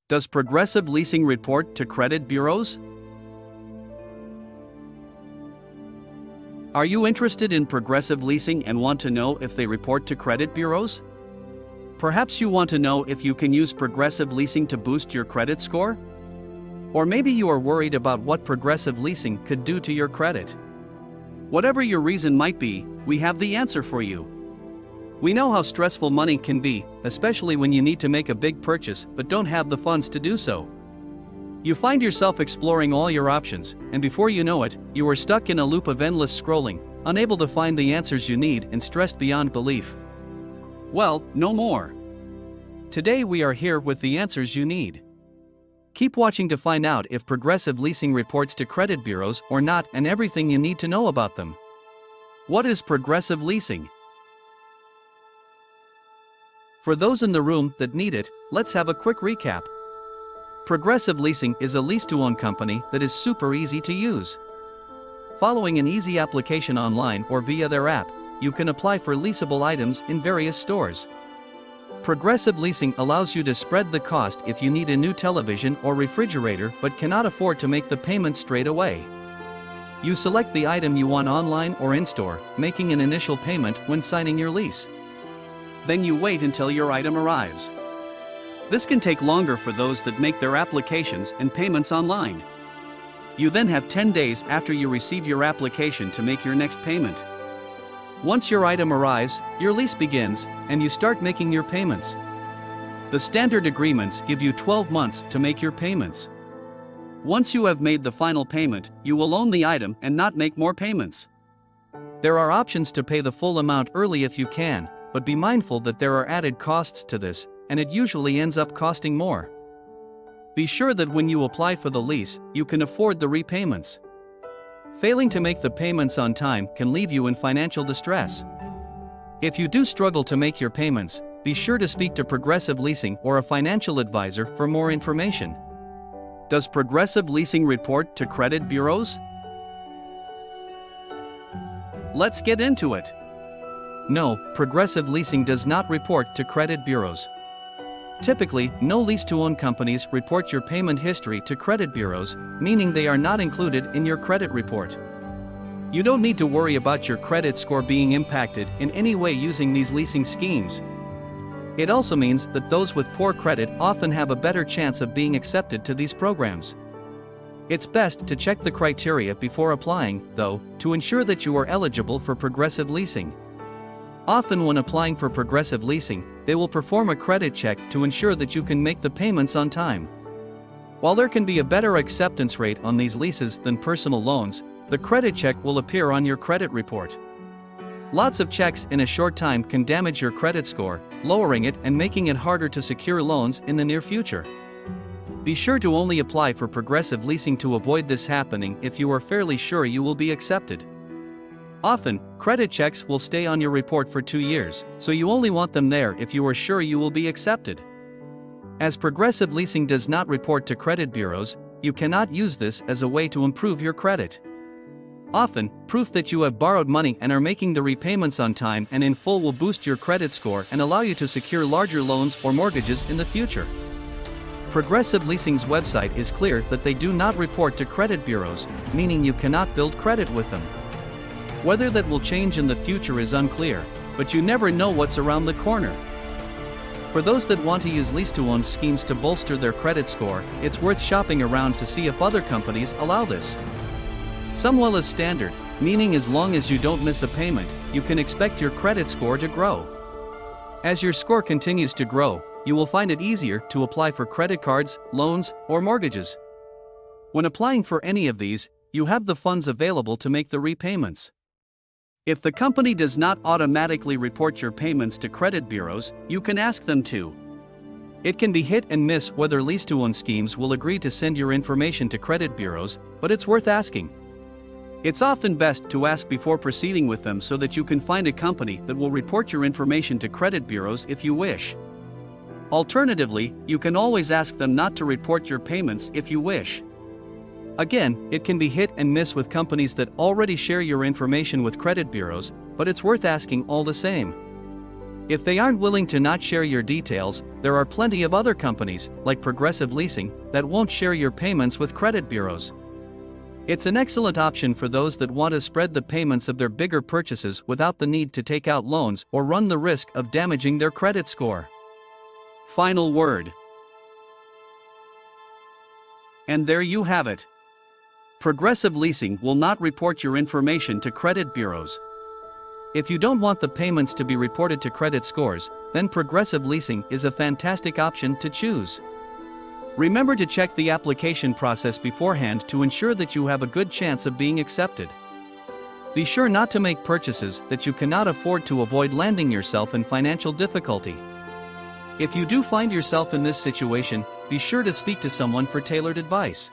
Does Progressive Leasing report to credit bureaus? Are you interested in Progressive Leasing and want to know if they report to credit bureaus? Perhaps you want to know if you can use Progressive Leasing to boost your credit score? Or maybe you are worried about what Progressive Leasing could do to your credit. Whatever your reason might be, we have the answer for you. We know how stressful money can be, especially when you need to make a big purchase but don't have the funds to do so. You find yourself exploring all your options, and before you know it, you are stuck in a loop of endless scrolling, unable to find the answers you need and stressed beyond belief. Well, no more. Today we are here with the answers you need. Keep watching to find out if Progressive Leasing reports to credit bureaus or not and everything you need to know about them. What is Progressive Leasing? For those in the room that need it, let's have a quick recap. Progressive Leasing is a lease-to-own company that is super easy to use. Following an easy application online or via their app, you can apply for leasable items in various stores. Progressive Leasing allows you to spread the cost if you need a new television or refrigerator but cannot afford to make the payment straight away. You select the item you want online or in-store, making an initial payment when signing your lease. Then you wait until your item arrives. This can take longer for those that make their applications and payments online. You then have 10 days after you receive your application to make your next payment. Once your item arrives, your lease begins, and you start making your payments. The standard agreements give you 12 months to make your payments. Once you have made the final payment, you will own the item and not make more payments. There are options to pay the full amount early if you can, but be mindful that there are added costs to this, and it usually ends up costing more. Be sure that when you apply for the lease, you can afford the repayments. Failing to make the payments on time can leave you in financial distress. If you do struggle to make your payments, be sure to speak to Progressive Leasing or a financial advisor for more information. Does Progressive Leasing report to credit bureaus? Let's get into it. No, Progressive Leasing does not report to credit bureaus. Typically, no lease-to-own companies report your payment history to credit bureaus, meaning they are not included in your credit report. You don't need to worry about your credit score being impacted in any way using these leasing schemes. It also means that those with poor credit often have a better chance of being accepted to these programs. It's best to check the criteria before applying, though, to ensure that you are eligible for Progressive Leasing. Often when applying for Progressive Leasing, they will perform a credit check to ensure that you can make the payments on time. While there can be a better acceptance rate on these leases than personal loans, the credit check will appear on your credit report. Lots of checks in a short time can damage your credit score, lowering it and making it harder to secure loans in the near future. Be sure to only apply for Progressive Leasing to avoid this happening if you are fairly sure you will be accepted. Often, credit checks will stay on your report for 2 years, so you only want them there if you are sure you will be accepted. As Progressive Leasing does not report to credit bureaus, you cannot use this as a way to improve your credit. Often, proof that you have borrowed money and are making the repayments on time and in full will boost your credit score and allow you to secure larger loans or mortgages in the future. Progressive Leasing's website is clear that they do not report to credit bureaus, meaning you cannot build credit with them. Whether that will change in the future is unclear, but you never know what's around the corner. For those that want to use lease-to-own schemes to bolster their credit score, it's worth shopping around to see if other companies allow this. Somewhat is standard, meaning as long as you don't miss a payment, you can expect your credit score to grow. As your score continues to grow, you will find it easier to apply for credit cards, loans, or mortgages. When applying for any of these, you have the funds available to make the repayments. If the company does not automatically report your payments to credit bureaus, you can ask them to. It can be hit and miss whether lease-to-own schemes will agree to send your information to credit bureaus, but it's worth asking. It's often best to ask before proceeding with them so that you can find a company that will report your information to credit bureaus if you wish. Alternatively, you can always ask them not to report your payments if you wish. Again, it can be hit and miss with companies that already share your information with credit bureaus, but it's worth asking all the same. If they aren't willing to not share your details, there are plenty of other companies, like Progressive Leasing, that won't share your payments with credit bureaus. It's an excellent option for those that want to spread the payments of their bigger purchases without the need to take out loans or run the risk of damaging their credit score. Final word. And there you have it. Progressive Leasing will not report your information to credit bureaus. If you don't want the payments to be reported to credit scores, then Progressive Leasing is a fantastic option to choose. Remember to check the application process beforehand to ensure that you have a good chance of being accepted. Be sure not to make purchases that you cannot afford to avoid landing yourself in financial difficulty. If you do find yourself in this situation, be sure to speak to someone for tailored advice.